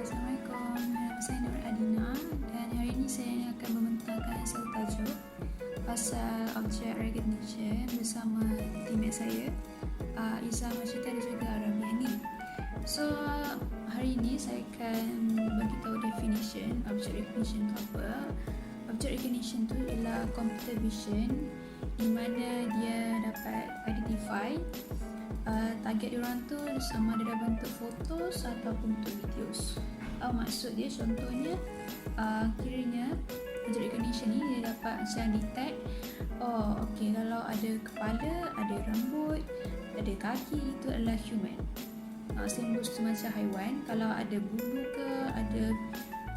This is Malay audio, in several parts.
Assalamualaikum, nama saya Nur Adina dan hari ini saya akan membentangkan satu tajuk pasal object recognition bersama teammate saya Izzah Mashita dan juga Arabiani. So hari ini saya akan bagi tahu definition object recognition itu apa. Object recognition tu ialah computer vision di mana dia dapat identify target diorang tu sama ada dalam bentuk fotos ataupun bentuk videos. Maksud dia contohnya kiranya object recognition ni dia dapat macam detect kalau ada kepala, ada rambut, ada kaki, itu adalah human. Same goes to macam haiwan, kalau ada bulu ke, ada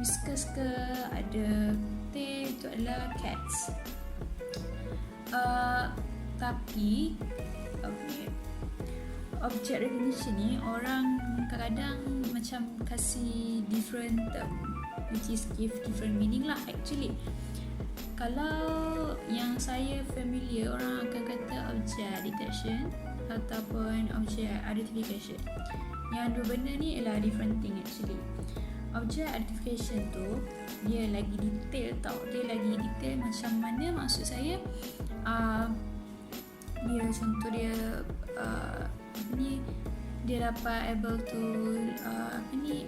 whiskers ke, ada tail, itu adalah cats. Tapi object recognition ni orang kadang-kadang macam kasih different term, which is give different meaning lah actually. Kalau yang saya familiar, orang akan kata object detection ataupun object identification. Yang dua benda ni ialah different thing actually. Object identification tu dia lagi detail tau. Dia lagi detail macam mana, maksud saya dia contoh dia dia dapat able to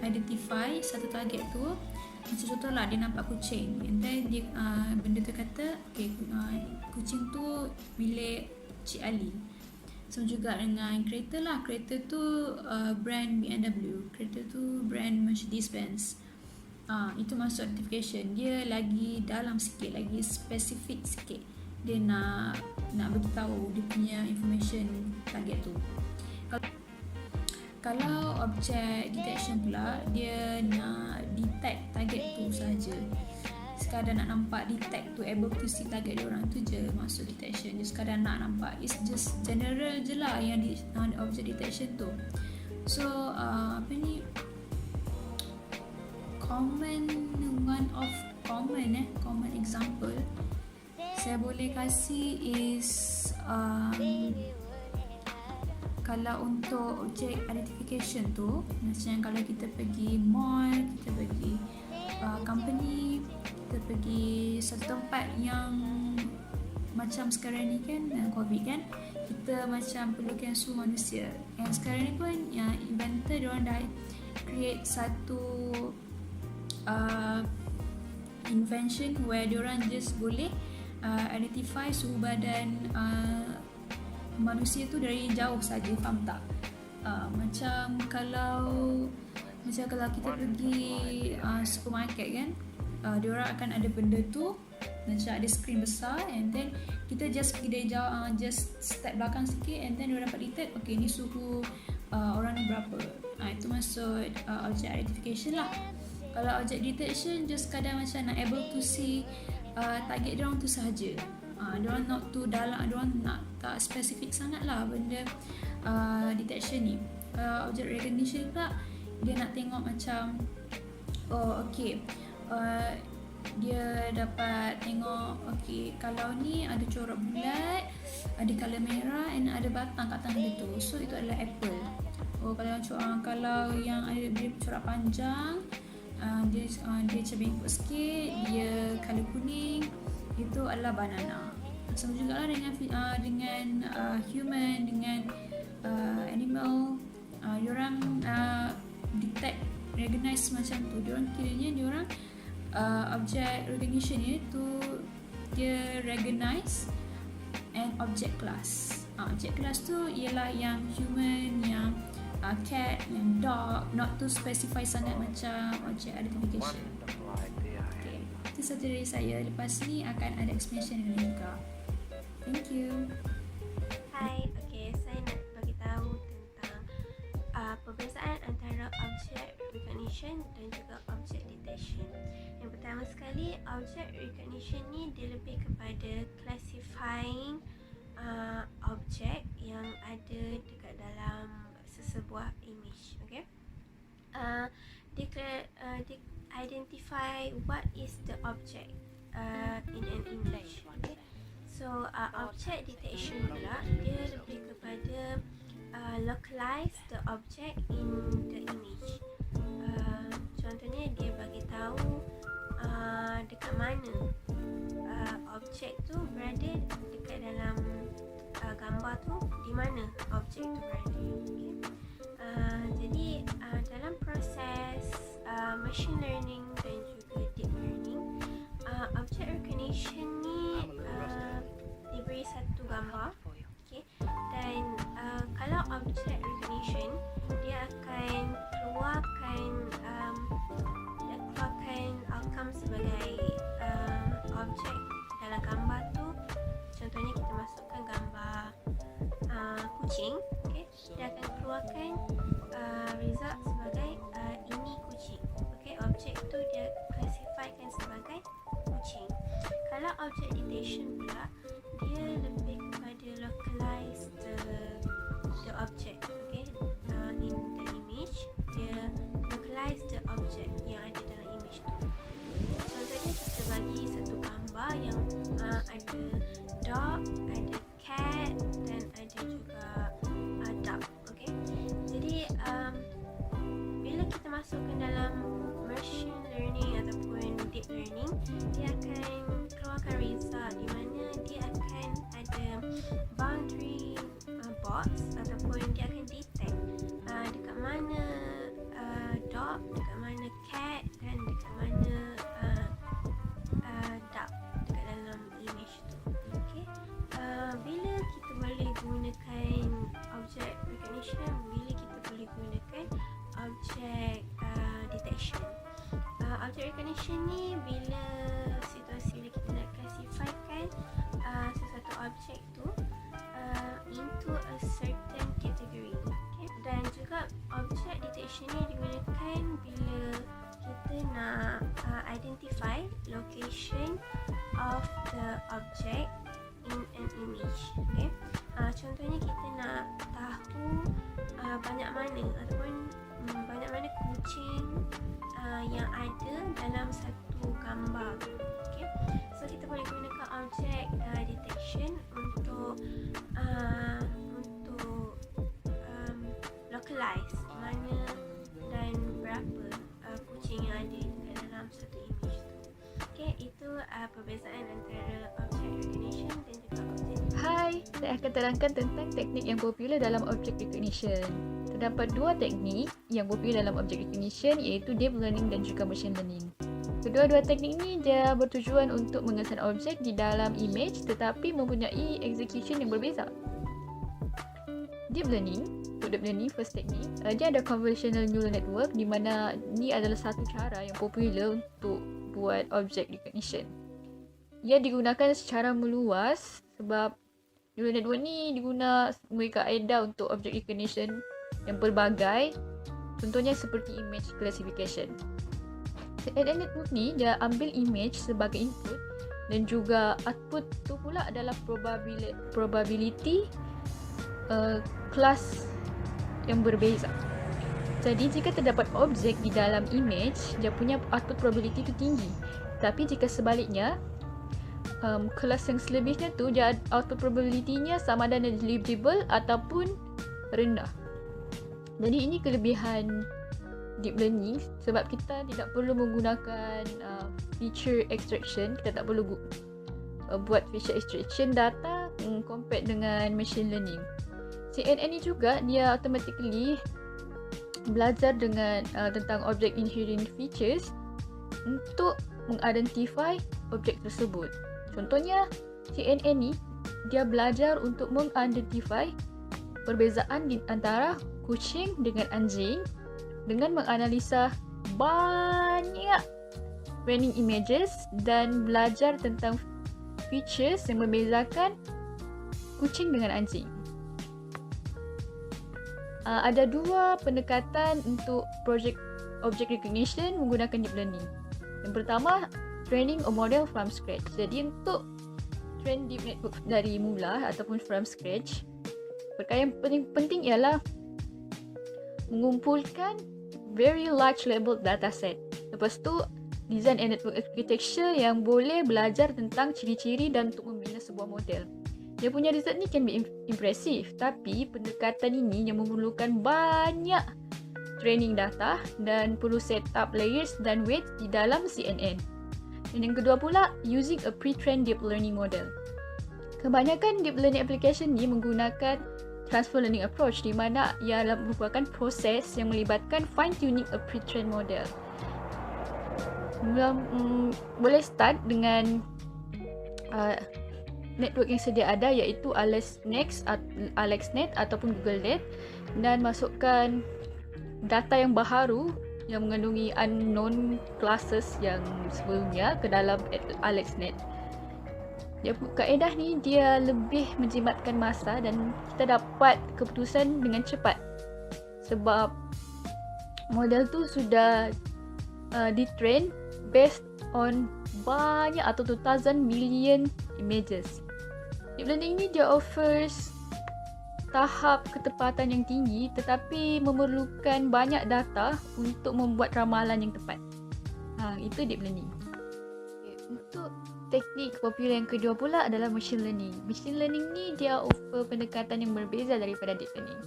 identify satu target tu. Macam contohlah dia nampak kucing, and then dia benda tu kata kucing tu milik Cik Ali. Sama juga dengan kereta lah, kereta tu brand BMW, kereta tu brand Mercedes-Benz. Itu masuk identification. Dia lagi dalam sikit, lagi spesifik sikit. Dia nak beritahu dia punya information target tu. Kalau object detection pula, dia nak detect target tu saja. Sekadar nak nampak, detect tu, able to see target dia orang tu je maksud detection. Dia sekadar nak nampak. It's just general je lah yang object detection tu. So common example saya boleh kasih is kalau untuk object identification tu, macam kalau kita pergi mall, kita pergi company, kita pergi satu tempat yang macam sekarang ni kan, COVID kan, kita macam perlukan semua manusia. Yang sekarang ni pun yang inventor diorang dah create satu invention where diorang just boleh identify suhu badan manusia tu dari jauh saja, faham tak? Macam kalau kita pergi supermarket kan, diorang akan ada benda tu macam ada skrin besar, and then kita just pergi dari jauh, just step belakang sikit, and then diorang dapat detect ni suhu orang ni berapa. Itu maksud object identification lah. Kalau object detection just kadang macam nak able to see target diorang tu sahaja. Diorang nak tu dalam, diorang nak tak spesifik sangat lah benda detection ni. Object recognition pula dia nak tengok macam dia dapat tengok kalau ni ada corak bulat, ada colour merah, and ada batang kat tangan dia tu, so itu adalah apple. Kalau yang ada dia corak panjang, dia macam bengkok sikit, dia colour kuning, itu adalah banana. Sama juga lah dengan human, dengan animal. Diorang detect, recognize macam tu. Diorang kiranya object recognition ni tu dia recognize and object class. Object class tu ialah yang human, yang cat, yang dog, not to specify sangat macam object identification. Itu sahaja dari saya. Lepas ni akan ada explanation lain juga. Thank you. Hai, saya nak bagi tahu tentang perbezaan antara object recognition dan juga object detection. Yang pertama sekali, object recognition ni dia lebih kepada classifying object yang ada dekat dalam sesebuah image. Dia identify what is the object in an image. So object detection pula dia lebih kepada localize the object in the image. contohnya dia bagi tahu dekat mana objek tu berada dekat dalam gambar tu, di mana objek tu berada. Okay. Jadi dalam proses machine learning dan juga deep learning, object recognition ni diberi satu gambar, okay, dan kalau object recognition dia akan keluarkan outcome sebagai objek dalam gambar tu. Contohnya kita masukkan gambar kucing, okay, dia akan keluarkan result sebagai ini kucing. Okay, objek tu dia classifykan sebagai kucing. Kalau object detection pula, dia lebih kepada localize the object, okay, in the image. Dia localize the object yang ada dalam image tu. Contohnya kita bagi satu gambar yang ada dog, ada cat dan ada juga duck, okay. Jadi bila kita masukkan dalam machine learning ataupun deep learning, dia akan keluarkan result di mana dia akan ada boundary box ataupun dia akan detect dekat mana dog, dekat mana cat dan dekat mana duck dekat dalam image tu. Okay. Bila kita boleh gunakan object recognition, bila kita boleh gunakan object detection. Object recognition ni bila situasi bila kita nak classifykan sesuatu objek tu into a certain category, okay? Dan juga object detection ni digunakan bila kita nak identify location of the object in an image, okay? Contohnya kita nak tahu banyak mana ataupun banyak mana kucing yang ada dalam satu gambar tu, okay? So kita boleh gunakan object detection untuk localize mana dan berapa kucing yang ada dekat dalam satu image tu. Okay, itu perbezaan antara object recognition dan juga object. Hai, saya akan terangkan tentang teknik yang popular dalam object recognition. Terdapat dua teknik yang popular dalam object recognition, iaitu deep learning dan juga machine learning. Kedua-dua teknik ni dia bertujuan untuk mengesan objek di dalam image tetapi mempunyai execution yang berbeza. Deep learning, first technique, dia ada convolutional neural network di mana ni adalah satu cara yang popular untuk buat object recognition. Ia digunakan secara meluas sebab neural network ni diguna sebagai kaedah untuk object recognition yang pelbagai, contohnya seperti image classification. CNN network ni dia ambil image sebagai input dan juga output tu pula adalah probability kelas yang berbeza. Jadi jika terdapat objek di dalam image, dia punya output probability tu tinggi. Tapi jika sebaliknya, kelas yang selebihnya tu dia output probability-nya sama ada negligible ataupun rendah. Jadi ini kelebihan deep learning sebab kita tidak perlu menggunakan feature extraction, kita tak perlu buat feature extraction data compare dengan machine learning. CNN ni juga dia automatically belajar dengan tentang object inherent features untuk mengidentify objek tersebut. Contohnya CNN ni dia belajar untuk mengidentify perbezaan di antara kucing dengan anjing dengan menganalisa banyak training images dan belajar tentang features yang membezakan kucing dengan anjing. Ada dua pendekatan untuk project object recognition menggunakan deep learning. Yang pertama, training a model from scratch. Jadi untuk train deep network dari mula ataupun from scratch, perkara yang paling penting ialah mengumpulkan very large level dataset. Lepas tu, design and network architecture yang boleh belajar tentang ciri-ciri dan untuk membina sebuah model. Dia punya result ni can be impressive, tapi pendekatan ini yang memerlukan banyak training data dan perlu set up layers dan weights di dalam CNN. Dan yang kedua pula, using a pre-trained deep learning model. Kebanyakan deep learning application ni menggunakan transfer learning approach di mana ia merupakan proses yang melibatkan fine-tuning a pre-trained model. Boleh start dengan network yang sedia ada iaitu AlexNet ataupun GoogleNet dan masukkan data yang baharu yang mengandungi unknown classes yang sebelumnya ke dalam AlexNet. Kaedah ni dia lebih menjimatkan masa dan kita dapat keputusan dengan cepat sebab model tu sudah ditrain based on banyak atau 2000 million images. Deep learning ni dia offers tahap ketepatan yang tinggi tetapi memerlukan banyak data untuk membuat ramalan yang tepat. Itu deep learning. Untuk teknik popular yang kedua pula adalah machine learning. Machine learning ni dia offer pendekatan yang berbeza daripada deep learning.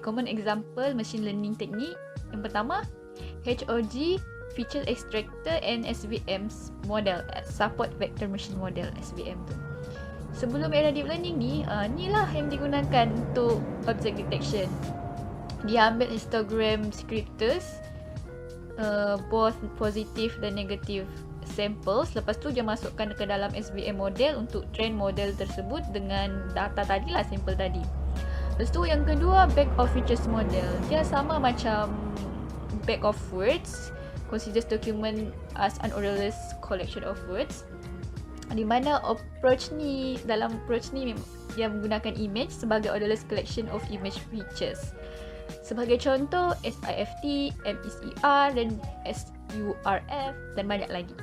Common example machine learning teknik. Yang pertama, HOG, Feature Extractor and SVM model, Support Vector Machine Model, SVM tu. Sebelum era deep learning ni, inilah yang digunakan untuk object detection. Dia ambil histogram descriptors, both positive dan negative samples. Lepas tu dia masukkan ke dalam SVM model untuk train model tersebut dengan data tadi lah, sampel tadi. Lepas tu yang kedua, back of features model. Dia sama macam back of words, considers document as an orderless collection of words. Di mana dalam approach ni dia menggunakan image sebagai orderless collection of image features. Sebagai contoh, SIFT, MECR dan SURF dan banyak lagi.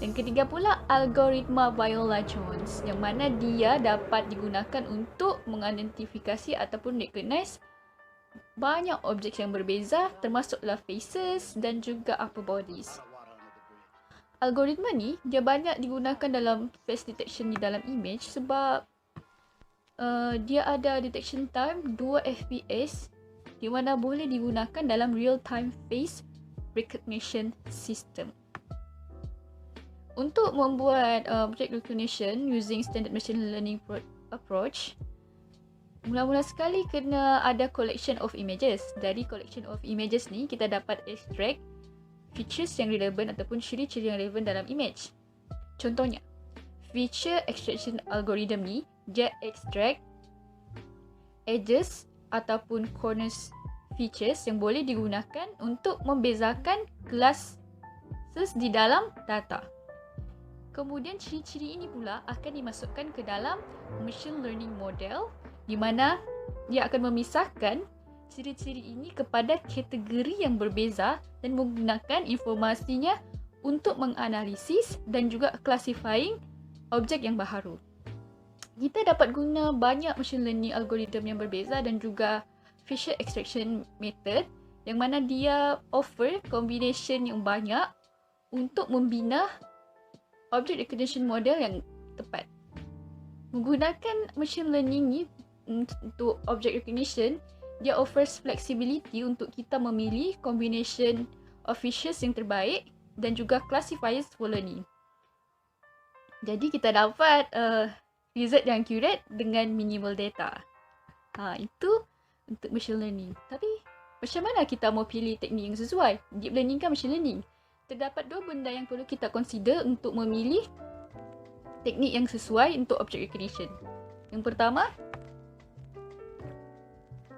Yang ketiga pula, algoritma Violations yang mana dia dapat digunakan untuk mengidentifikasi ataupun recognize banyak objek yang berbeza termasuklah faces dan juga upper bodies. Algoritma ni dia banyak digunakan dalam face detection di dalam image sebab dia ada detection time 2 fps di mana boleh digunakan dalam real time face recognition system. Untuk membuat object recognition using standard machine learning approach, mula-mula sekali kena ada collection of images. Dari collection of images ni kita dapat extract features yang relevan ataupun ciri-ciri yang relevan dalam image. Contohnya, feature extraction algorithm ni dia extract edges ataupun corners features yang boleh digunakan untuk membezakan classes di dalam data. Kemudian ciri-ciri ini pula akan dimasukkan ke dalam machine learning model di mana dia akan memisahkan ciri-ciri ini kepada kategori yang berbeza dan menggunakan informasinya untuk menganalisis dan juga classifying objek yang baharu. Kita dapat guna banyak machine learning algorithm yang berbeza dan juga feature extraction method yang mana dia offer combination yang banyak untuk membina object recognition model yang tepat. Menggunakan machine learning ni untuk object recognition, dia offers flexibility untuk kita memilih combination of features yang terbaik dan juga classifiers for learning. Jadi kita dapat result yang accurate dengan minimal data. Itu untuk machine learning. Tapi macam mana kita mau pilih teknik yang sesuai? Deep learning kan machine learning? Terdapat dua benda yang perlu kita consider untuk memilih teknik yang sesuai untuk object recognition. Yang pertama,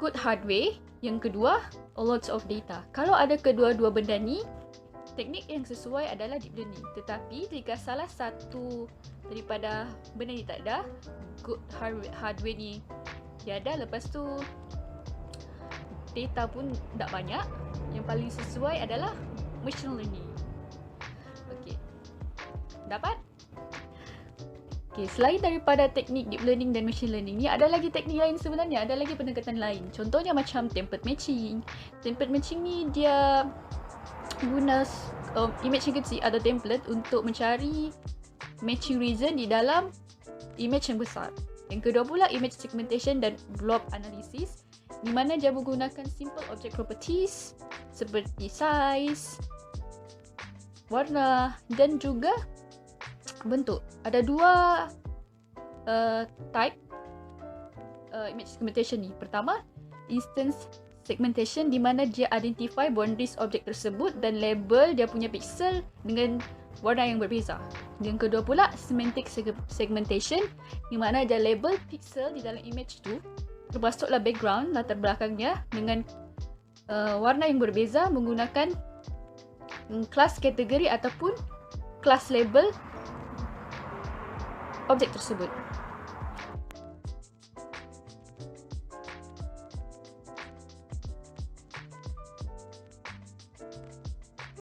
good hardware. Yang kedua, lots of data. Kalau ada kedua-dua benda ni, teknik yang sesuai adalah deep learning. Tetapi jika salah satu daripada benda ni tak ada, good hardware ni tiada, lepas tu data pun tak banyak, yang paling sesuai adalah machine learning. Okey. Dapat? Selain daripada teknik deep learning dan machine learning ni, ada lagi teknik lain sebenarnya, ada lagi pendekatan lain. Contohnya macam template matching. Template matching ni dia guna image yang kecil atau template untuk mencari matching region di dalam image yang besar. Yang kedua pula image segmentation dan blob analysis di mana dia menggunakan simple object properties seperti size, warna dan juga bentuk. Ada dua type image segmentation ni. Pertama, instance segmentation di mana dia identify boundaries objek tersebut dan label dia punya pixel dengan warna yang berbeza. Yang kedua pula, semantic segmentation di mana dia label pixel di dalam image tu, termasuklah background, latar belakangnya dengan warna yang berbeza menggunakan kelas kategori ataupun kelas label objek tersebut.